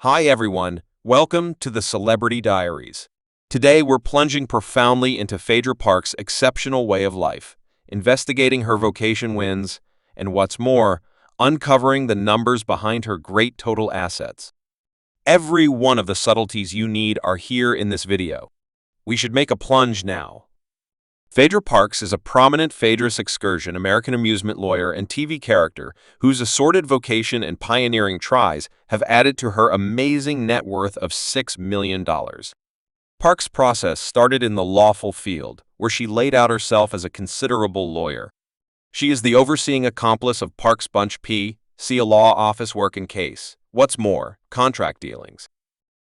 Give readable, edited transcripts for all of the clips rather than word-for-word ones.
Hi everyone, welcome to the Celebrity Diaries. Today we're plunging profoundly into Phaedra Park's exceptional way of life, investigating her vocation wins, and what's more, uncovering the numbers behind her great total assets. Every one of the subtleties you need are here in this video. We should make a plunge now. Phaedra Parks is a prominent Phaedra's Excursion American amusement lawyer and TV character whose assorted vocation and pioneering tries have added to her amazing net worth of $6 million. Parks' process started in the lawful field, where she laid out herself as a considerable lawyer. She is the overseeing accomplice of Parks Bunch P, see a law office work in case. What's more, contract dealings.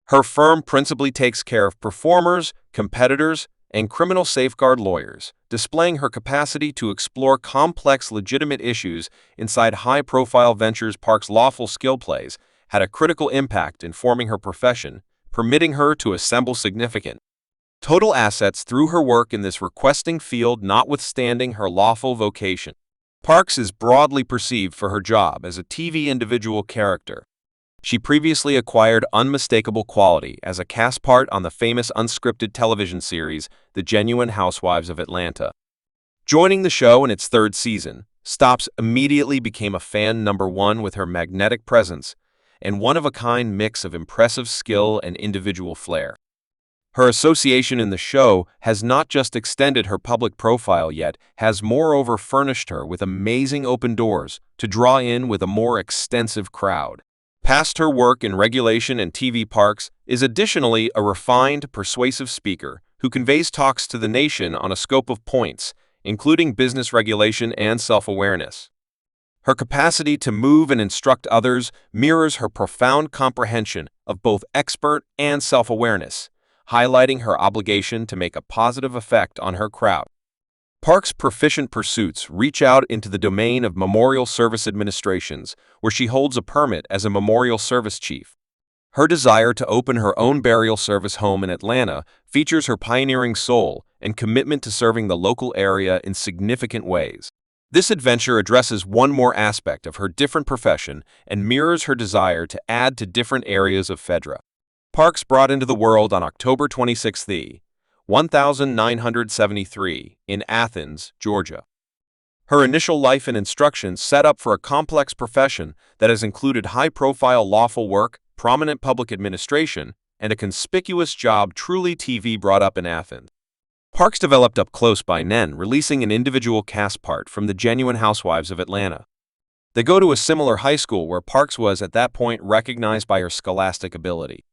Her firm principally takes care of performers, competitors, and criminal safeguard lawyers, displaying her capacity to explore complex legitimate issues inside high-profile ventures. Parks' lawful skill plays had a critical impact in forming her profession, permitting her to assemble significant total assets through her work in this requesting field. Notwithstanding her lawful vocation, Parks is broadly perceived for her job as a TV individual character. She previously acquired unmistakable quality as a cast part on the famous unscripted television series The Genuine Housewives of Atlanta. Joining the show in its third season, Stopps immediately became a fan number one with her magnetic presence and one-of-a-kind mix of impressive skill and individual flair. Her association in the show has not just extended her public profile yet, has moreover furnished her with amazing open doors to draw in with a more extensive crowd. Past her work in regulation and TV, Parks is additionally a refined, persuasive speaker who conveys talks to the nation on a scope of points, including business regulation and self-awareness. Her capacity to move and instruct others mirrors her profound comprehension of both expert and self-awareness, highlighting her obligation to make a positive effect on her crowd. Parks' proficient pursuits reach out into the domain of memorial service administrations, where she holds a permit as a memorial service chief. Her desire to open her own burial service home in Atlanta features her pioneering soul and commitment to serving the local area in significant ways. This adventure addresses one more aspect of her different profession and mirrors her desire to add to different areas of Phaedra. Parks brought into the world on October 26, 1973, in Athens, Georgia. Her initial life and instruction set up for a complex profession that has included high-profile lawful work, prominent public administration, and a conspicuous job. Truly TV brought up in Athens. Parks developed up close by Nen, releasing an individual cast part from The Genuine Housewives of Atlanta. They go to a similar high school where Parks was at that point recognized by her scholastic ability.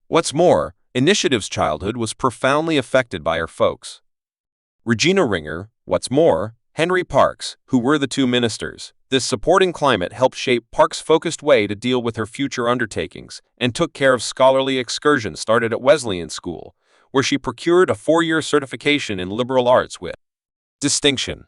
What's more, Initiative's childhood was profoundly affected by her folks. Regina Ringer, what's more, Henry Parks, who were the two ministers. This supporting climate helped shape Parks' focused way to deal with her future undertakings and took care of scholarly excursions started at Wesleyan School, where she procured a 4-year certification in liberal arts with distinction.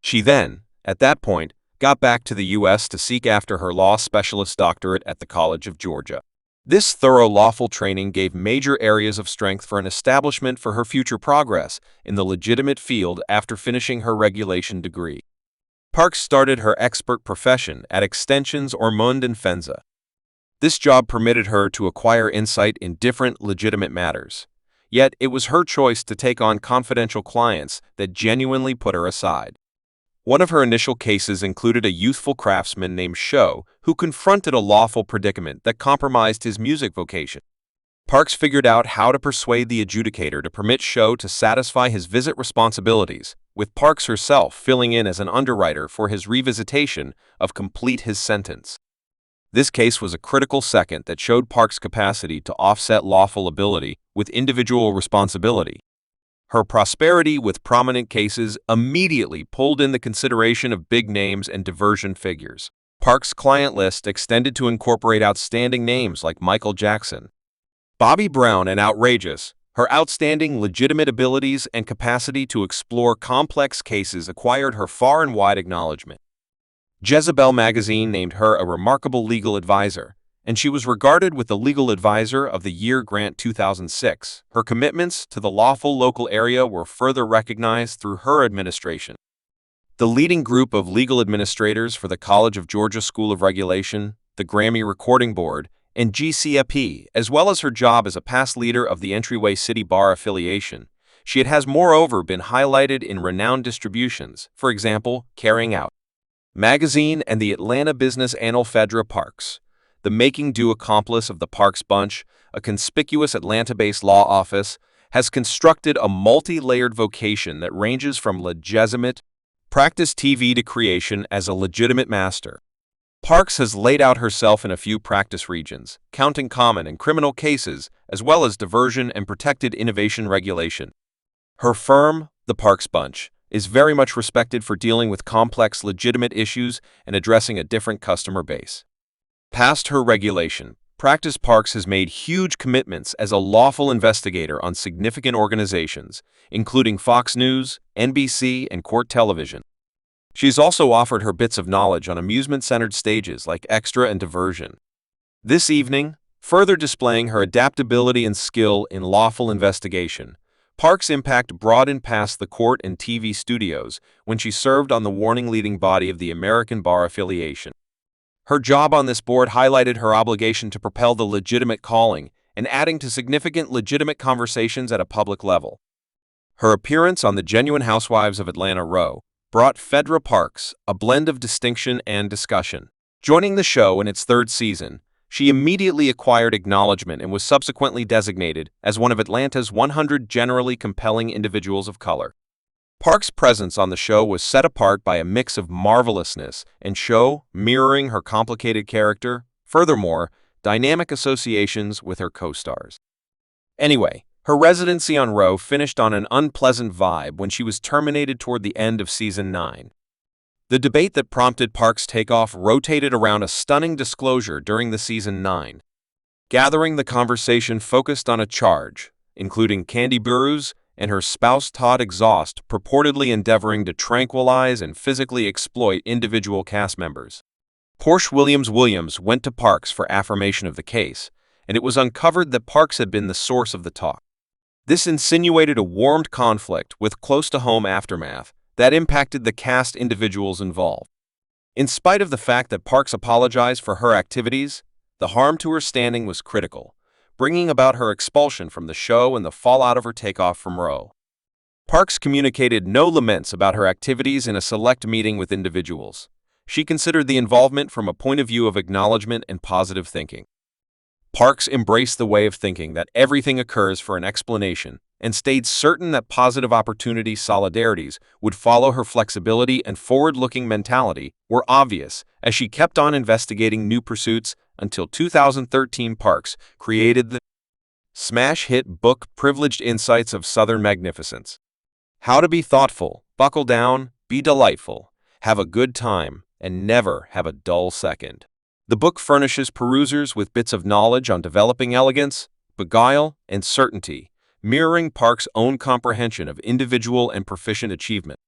She then, at that point, got back to the U.S. to seek after her law specialist doctorate at the College of Georgia. This thorough lawful training gave major areas of strength for an establishment for her future progress in the legitimate field after finishing her regulation degree. Parks started her expert profession at Extensions Ormond and Fenza. This job permitted her to acquire insight in different legitimate matters. Yet it was her choice to take on confidential clients that genuinely put her aside. One of her initial cases included a youthful craftsman named Sho who confronted a lawful predicament that compromised his music vocation. Parks figured out how to persuade the adjudicator to permit Sho to satisfy his visit responsibilities, with Parks herself filling in as an underwriter for his revisitation of complete his sentence. This case was a critical second that showed Parks' capacity to offset lawful ability with individual responsibility. Her prosperity with prominent cases immediately pulled in the consideration of big names and diversion figures. Parks' client list extended to incorporate outstanding names like Michael Jackson, Bobby Brown, and outrageous. Her outstanding legitimate abilities and capacity to explore complex cases acquired her far and wide acknowledgement. Jezebel magazine named her a remarkable legal advisor, and she was regarded with the Legal Advisor of the Year grant 2006. Her commitments to the lawful local area were further recognized through her administration. The leading group of legal administrators for the College of Georgia School of Regulation, the Grammy Recording Board, and GCAP, as well as her job as a past leader of the Entryway City Bar affiliation. She has moreover been highlighted in renowned distributions, for example, carrying out Magazine and the Atlanta Business Annal. Phaedra Parks, the making-do accomplice of the Parks Bunch, a conspicuous Atlanta-based law office, has constructed a multi-layered vocation that ranges from legitimate practice TV to creation as a legitimate master. Parks has laid out herself in a few practice regions, counting common and criminal cases, as well as diversion and protected innovation regulation. Her firm, the Parks Bunch, is very much respected for dealing with complex legitimate issues and addressing a different customer base. Past her regulation, Practice Parks has made huge commitments as a lawful investigator on significant organizations, including Fox News, NBC, and Court Television. She's also offered her bits of knowledge on amusement-centered stages like Extra and Diversion. This evening, further displaying her adaptability and skill in lawful investigation, Parks' impact broadened past the court and TV studios when she served on the warning-leading body of the American Bar Affiliation. Her job on this board highlighted her obligation to propel the legitimate calling and adding to significant legitimate conversations at a public level. Her appearance on The Genuine Housewives of Atlanta Row brought Phaedra Parks a blend of distinction and discussion. Joining the show in its third season, she immediately acquired acknowledgement and was subsequently designated as one of Atlanta's 100 generally compelling individuals of color. Parks' presence on the show was set apart by a mix of marvelousness and show, mirroring her complicated character, furthermore, dynamic associations with her co-stars. Anyway, her residency on Row finished on an unpleasant vibe when she was terminated toward the end of Season 9. The debate that prompted Parks' takeoff rotated around a stunning disclosure during the Season 9. Gathering the conversation focused on a charge, including Candy Burroughs and her spouse Todd Exhaust purportedly endeavoring to tranquilize and physically exploit individual cast members. Porsche Williams went to Parks for affirmation of the case, and it was uncovered that Parks had been the source of the talk. This insinuated a warmed conflict with close-to-home aftermath that impacted the cast individuals involved. In spite of the fact that Parks apologized for her activities, the harm to her standing was critical, bringing about her expulsion from the show and the fallout of her takeoff from Row. Parks communicated no laments about her activities in a select meeting with individuals. She considered the involvement from a point of view of acknowledgement and positive thinking. Parks embraced the way of thinking that everything occurs for an explanation and stayed certain that positive opportunity solidarities would follow. Her flexibility and forward-looking mentality were obvious as she kept on investigating new pursuits until 2013. Parks created the smash hit book Privileged Insights of Southern Magnificence. How to be thoughtful, buckle down, be delightful, have a good time, and never have a dull second. The book furnishes perusers with bits of knowledge on developing elegance, beguile, and certainty, mirroring Parks' own comprehension of individual and proficient achievement.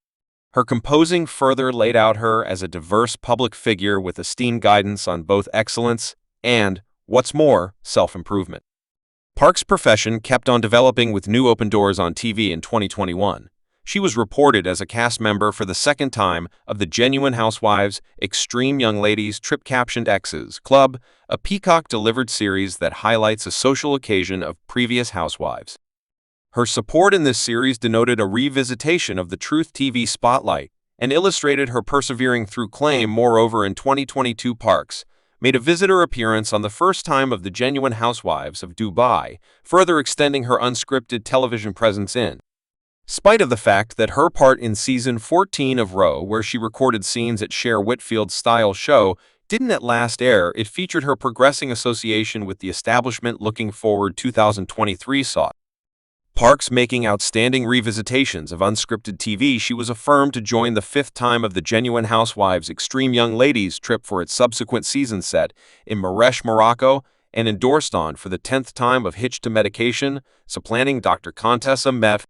Her composing further laid out her as a diverse public figure with esteemed guidance on both excellence and, what's more, self-improvement. Parks' profession kept on developing with new open doors on TV in 2021. She was reported as a cast member for the second time of The Genuine Housewives Extreme Young Ladies Trip-Captioned Exes Club, a Peacock-delivered series that highlights a social occasion of previous housewives. Her support in this series denoted a revisitation of the Truth TV spotlight and illustrated her persevering through claim. Moreover, in 2022, Parks made a visitor appearance on the first time of The Genuine Housewives of Dubai, further extending her unscripted television presence in spite of the fact that her part in Season 14 of Row, where she recorded scenes at Cher Whitfield's-style show, didn't at last air. It featured her progressing association with the establishment. Looking forward, 2023 saw Parks making outstanding revisitations of unscripted TV. She was affirmed to join the fifth time of The Genuine Housewives Extreme Young Ladies trip for its subsequent season set in Marrakech, Morocco, and endorsed on for the 10th time of Hitched to Medication, supplanting Dr. Contessa Meth.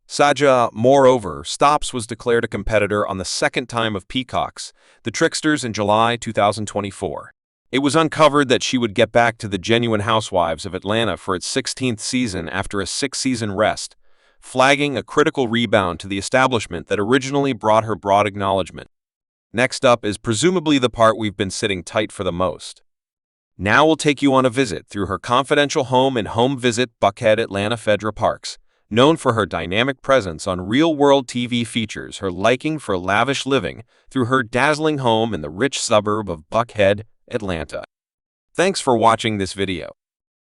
Saja. Moreover, Stops was declared a competitor on the second time of Peacock's The Tricksters in July 2024. It was uncovered that she would get back to The Genuine Housewives of Atlanta for its 16th season after a 6-season rest, flagging a critical rebound to the establishment that originally brought her broad acknowledgement. Next up is presumably the part we've been sitting tight for the most. Now we'll take you on a visit through her confidential home in Home Visit Buckhead, Atlanta. Phaedra Parks, known for her dynamic presence on real-world TV, features her liking for lavish living through her dazzling home in the rich suburb of Buckhead, Atlanta. Thanks for watching this video.